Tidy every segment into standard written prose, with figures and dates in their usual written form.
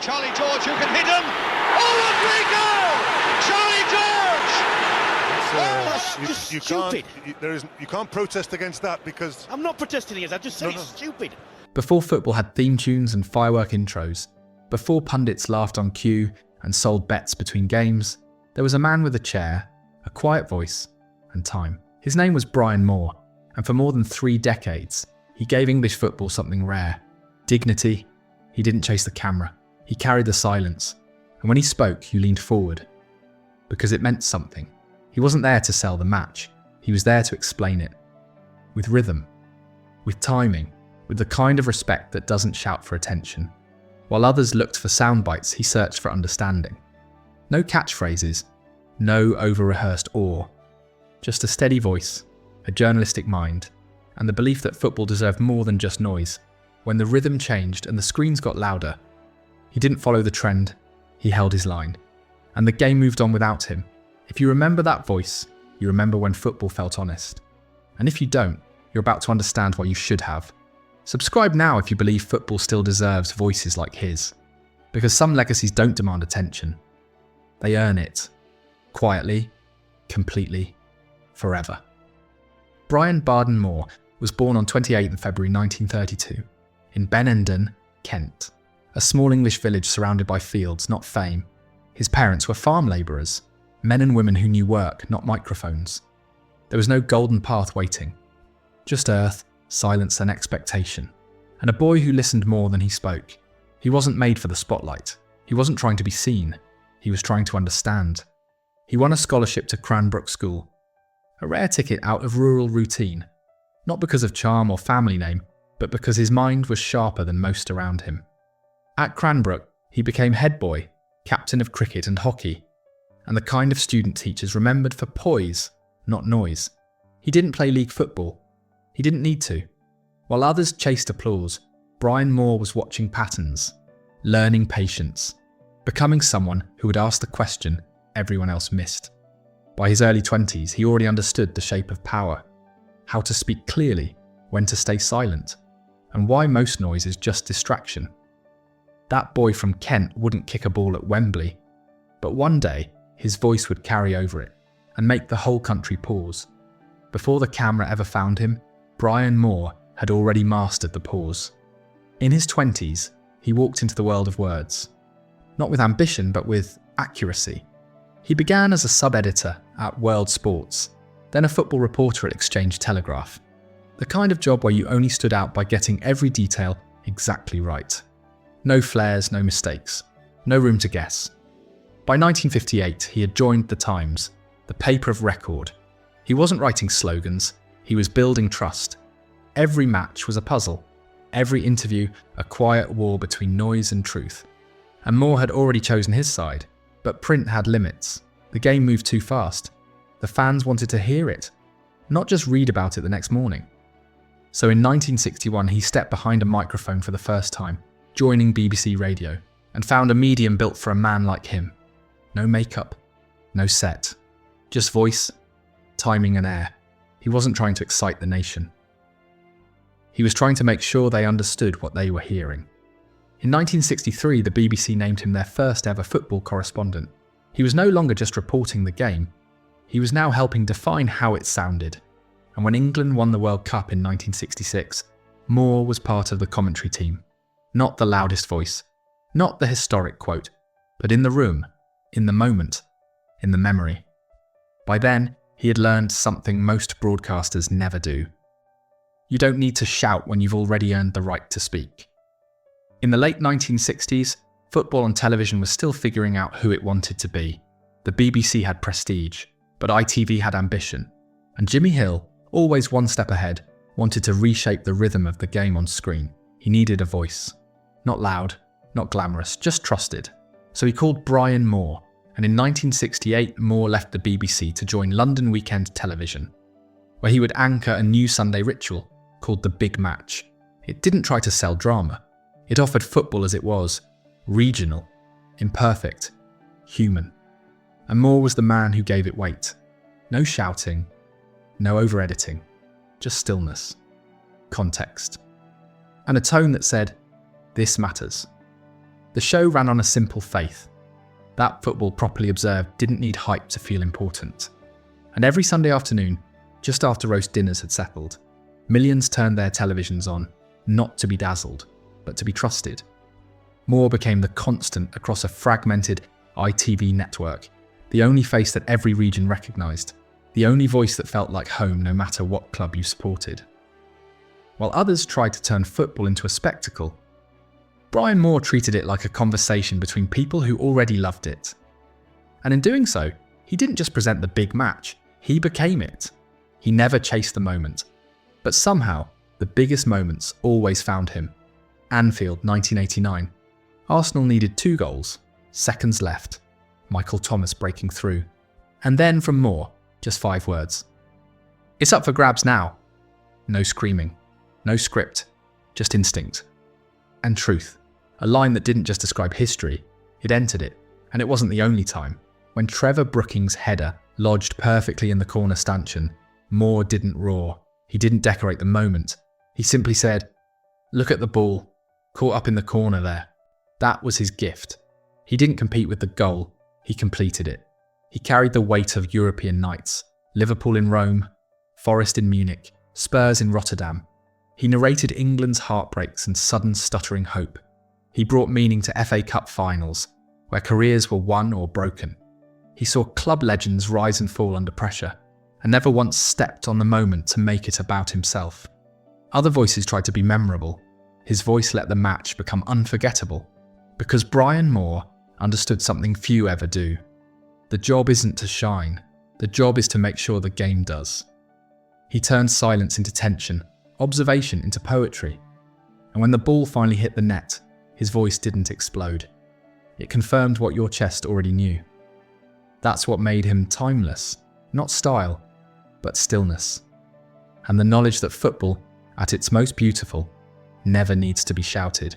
Charlie George who can hit him. Oh, Rodrigo! Charlie George! That's just stupid. You can't protest against that because... I'm not protesting against that, I just said it's stupid. Before football had theme tunes and firework intros, before pundits laughed on cue and sold bets between games, there was a man with a chair, a quiet voice, and time. His name was Brian Moore, and for more than 3 decades, he gave English football something rare. Dignity. He didn't chase the camera. He carried the silence. And when he spoke, you leaned forward. Because it meant something. He wasn't there to sell the match. He was there to explain it. With rhythm. With timing. With the kind of respect that doesn't shout for attention. While others looked for sound bites, he searched for understanding. No catchphrases. No over-rehearsed awe. Just a steady voice, a journalistic mind, and the belief that football deserved more than just noise. When the rhythm changed and the screens got louder, he didn't follow the trend, he held his line. And the game moved on without him. If you remember that voice, you remember when football felt honest. And if you don't, you're about to understand why you should have. Subscribe now if you believe football still deserves voices like his. Because some legacies don't demand attention. They earn it. Quietly, completely, forever. Brian Barden Moore was born on 28 February 1932 in Benenden, Kent, a small English village surrounded by fields, not fame. His parents were farm labourers, men and women who knew work, not microphones. There was no golden path waiting, just earth, silence and expectation, and a boy who listened more than he spoke. He wasn't made for the spotlight. He wasn't trying to be seen. He was trying to understand. He won a scholarship to Cranbrook School, a rare ticket out of rural routine, not because of charm or family name, but because his mind was sharper than most around him. At Cranbrook, he became head boy, captain of cricket and hockey, and the kind of student teachers remembered for poise, not noise. He didn't play league football. He didn't need to. While others chased applause, Brian Moore was watching patterns, learning patience, becoming someone who would ask the question everyone else missed. By his early 20s, he already understood the shape of power, how to speak clearly, when to stay silent, and why most noise is just distraction. That boy from Kent wouldn't kick a ball at Wembley, but one day his voice would carry over it and make the whole country pause. Before the camera ever found him, Brian Moore had already mastered the pause. In his 20s, he walked into the world of words, not with ambition but with accuracy. He began as a sub-editor at World Sports, then a football reporter at Exchange Telegraph, the kind of job where you only stood out by getting every detail exactly right. No flares, no mistakes, no room to guess. By 1958, he had joined The Times, the paper of record. He wasn't writing slogans, he was building trust. Every match was a puzzle, every interview a quiet war between noise and truth. And Moore had already chosen his side, but print had limits. The game moved too fast. The fans wanted to hear it, not just read about it the next morning. So in 1961, he stepped behind a microphone for the first time, joining BBC Radio, and found a medium built for a man like him. No makeup, no set, just voice, timing and air. He wasn't trying to excite the nation. He was trying to make sure they understood what they were hearing. In 1963, the BBC named him their first ever football correspondent. He was no longer just reporting the game. He was now helping define how it sounded. And when England won the World Cup in 1966, Moore was part of the commentary team. Not the loudest voice, not the historic quote, but in the room, in the moment, in the memory. By then, he had learned something most broadcasters never do. You don't need to shout when you've already earned the right to speak. In the late 1960s, football on television was still figuring out who it wanted to be. The BBC had prestige, but ITV had ambition. And Jimmy Hill, always one step ahead, wanted to reshape the rhythm of the game on screen. He needed a voice. Not loud, not glamorous, just trusted. So he called Brian Moore, and in 1968 Moore left the BBC to join London Weekend Television, where he would anchor a new Sunday ritual called The Big Match. It didn't try to sell drama. It offered football as it was, regional, imperfect, human. And Moore was the man who gave it weight. No shouting, no over-editing, just stillness, context, and a tone that said, "This matters." The show ran on a simple faith that football properly observed didn't need hype to feel important. And every Sunday afternoon, just after roast dinners had settled, millions turned their televisions on, not to be dazzled, but to be trusted. Moore became the constant across a fragmented ITV network, the only face that every region recognised, the only voice that felt like home no matter what club you supported. While others tried to turn football into a spectacle, Brian Moore treated it like a conversation between people who already loved it. And in doing so, he didn't just present the big match, he became it. He never chased the moment. But somehow, the biggest moments always found him. Anfield 1989. Arsenal needed 2 goals, seconds left. Michael Thomas breaking through. And then from Moore, just 5 words. It's up for grabs now. No screaming, no script, just instinct. And truth. A line that didn't just describe history, it entered it. And it wasn't the only time. When Trevor Brooking's header lodged perfectly in the corner stanchion, Moore didn't roar. He didn't decorate the moment. He simply said, "Look at the ball, caught up in the corner there." That was his gift. He didn't compete with the goal, he completed it. He carried the weight of European nights, Liverpool in Rome, Forest in Munich, Spurs in Rotterdam. He narrated England's heartbreaks and sudden stuttering hope. He brought meaning to FA Cup finals, where careers were won or broken. He saw club legends rise and fall under pressure, and never once stepped on the moment to make it about himself. Other voices tried to be memorable. His voice let the match become unforgettable, because Brian Moore understood something few ever do. The job isn't to shine, the job is to make sure the game does. He turned silence into tension, observation into poetry, and when the ball finally hit the net, his voice didn't explode. It confirmed what your chest already knew. That's what made him timeless, not style, but stillness. And the knowledge that football, at its most beautiful, never needs to be shouted.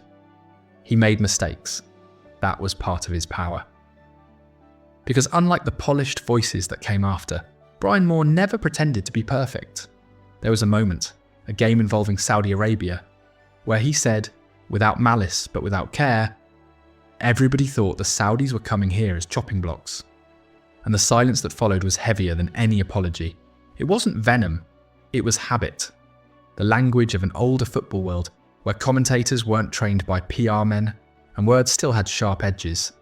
He made mistakes. That was part of his power. Because unlike the polished voices that came after, Brian Moore never pretended to be perfect. There was a moment, a game involving Saudi Arabia, where he said, without malice but without care, "Everybody thought the Saudis were coming here as chopping blocks." And the silence that followed was heavier than any apology. It wasn't venom, it was habit. The language of an older football world where commentators weren't trained by PR men and words still had sharp edges.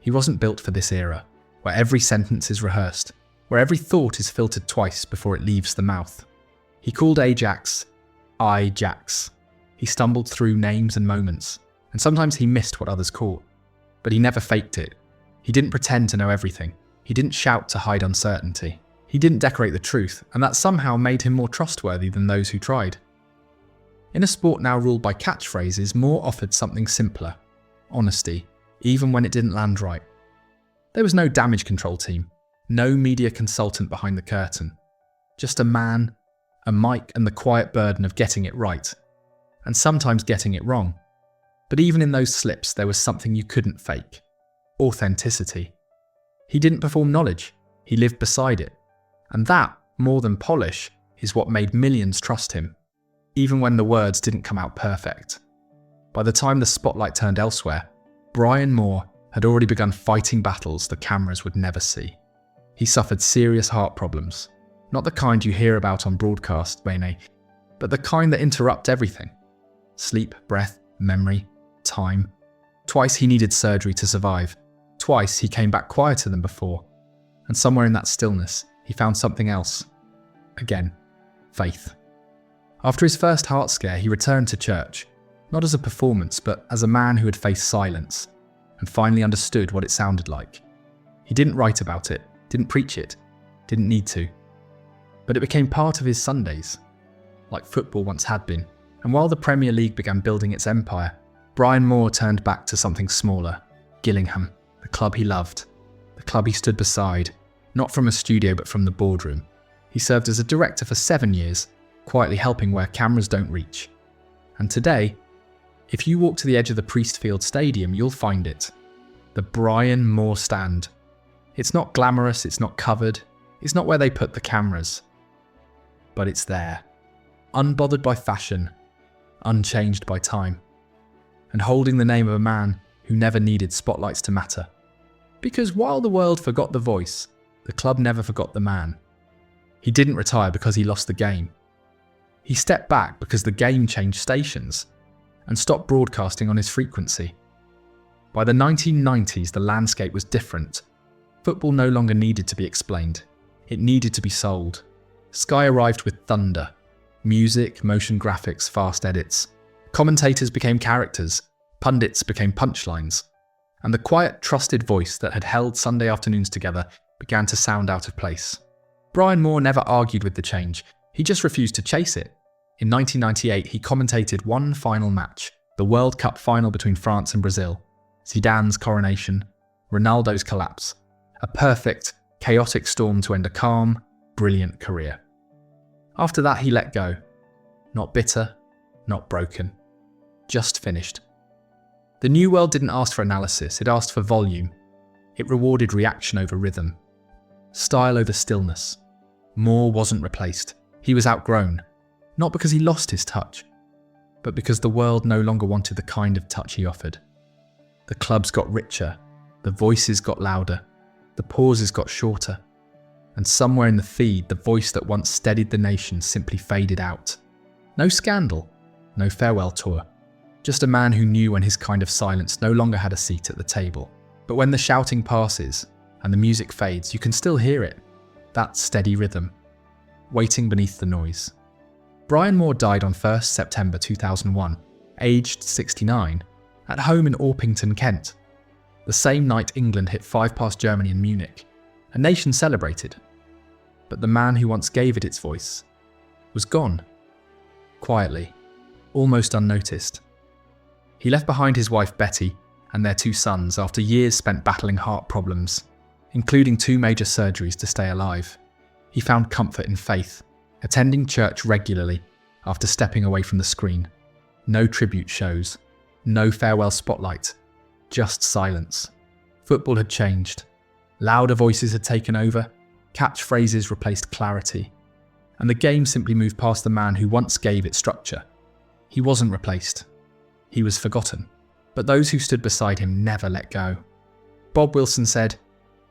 He wasn't built for this era, where every sentence is rehearsed, where every thought is filtered twice before it leaves the mouth. He called Ajax, Jax. He stumbled through names and moments, and sometimes he missed what others caught. But he never faked it. He didn't pretend to know everything. He didn't shout to hide uncertainty. He didn't decorate the truth, and that somehow made him more trustworthy than those who tried. In a sport now ruled by catchphrases, Moore offered something simpler: honesty, even when it didn't land right. There was no damage control team, no media consultant behind the curtain. Just a man, a mic, and the quiet burden of getting it right, and sometimes getting it wrong. But even in those slips, there was something you couldn't fake: authenticity. He didn't perform knowledge, he lived beside it. And that, more than polish, is what made millions trust him, even when the words didn't come out perfect. By the time the spotlight turned elsewhere, Brian Moore had already begun fighting battles the cameras would never see. He suffered serious heart problems, not the kind you hear about on broadcast, Bene, but the kind that interrupt everything. Sleep, breath, memory, time. Twice he needed surgery to survive. Twice he came back quieter than before. And somewhere in that stillness, he found something else. Again, faith. After his first heart scare, he returned to church, not as a performance, but as a man who had faced silence, and finally understood what it sounded like. He didn't write about it, didn't preach it, didn't need to. But it became part of his Sundays, like football once had been. And while the Premier League began building its empire, Brian Moore turned back to something smaller: Gillingham, the club he loved, the club he stood beside, not from a studio but from the boardroom. He served as a director for 7 years, quietly helping where cameras don't reach. And today, if you walk to the edge of the Priestfield Stadium, you'll find it. The Brian Moore stand. It's not glamorous, it's not covered, it's not where they put the cameras. But it's there, unbothered by fashion, unchanged by time, and holding the name of a man who never needed spotlights to matter. Because while the world forgot the voice, the club never forgot the man. He didn't retire because he lost the game. He stepped back because the game changed stations and stopped broadcasting on his frequency. By the 1990s, the landscape was different. Football no longer needed to be explained. It needed to be sold. Sky arrived with thunder. Music, motion graphics, fast edits. Commentators became characters. Pundits became punchlines. And the quiet, trusted voice that had held Sunday afternoons together began to sound out of place. Brian Moore never argued with the change. He just refused to chase it. In 1998, he commentated one final match, the World Cup final between France and Brazil. Zidane's coronation, Ronaldo's collapse. A perfect, chaotic storm to end a calm, brilliant career. After that, he let go. Not bitter, not broken. Just finished. The new world didn't ask for analysis, it asked for volume. It rewarded reaction over rhythm. Style over stillness. Moore wasn't replaced. He was outgrown. Not because he lost his touch, but because the world no longer wanted the kind of touch he offered. The clubs got richer, the voices got louder, the pauses got shorter, and somewhere in the feed, the voice that once steadied the nation simply faded out. No scandal, no farewell tour, just a man who knew when his kind of silence no longer had a seat at the table. But when the shouting passes and the music fades, you can still hear it, that steady rhythm, waiting beneath the noise. Brian Moore died on 1st September 2001, aged 69, at home in Orpington, Kent. The same night England hit 5 past Germany in Munich, a nation celebrated. But the man who once gave it its voice was gone. Quietly, almost unnoticed. He left behind his wife Betty and their 2 sons after years spent battling heart problems, including 2 major surgeries to stay alive. He found comfort in faith, attending church regularly after stepping away from the screen. No tribute shows, no farewell spotlight, just silence. Football had changed. Louder voices had taken over, catchphrases replaced clarity, and the game simply moved past the man who once gave it structure. He wasn't replaced. He was forgotten. But those who stood beside him never let go. Bob Wilson said,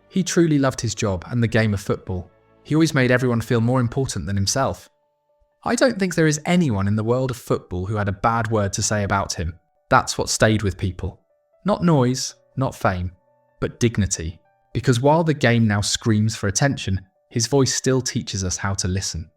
"He truly loved his job and the game of football. He always made everyone feel more important than himself." I don't think there is anyone in the world of football who had a bad word to say about him. That's what stayed with people. Not noise, not fame, but dignity. Because while the game now screams for attention, his voice still teaches us how to listen.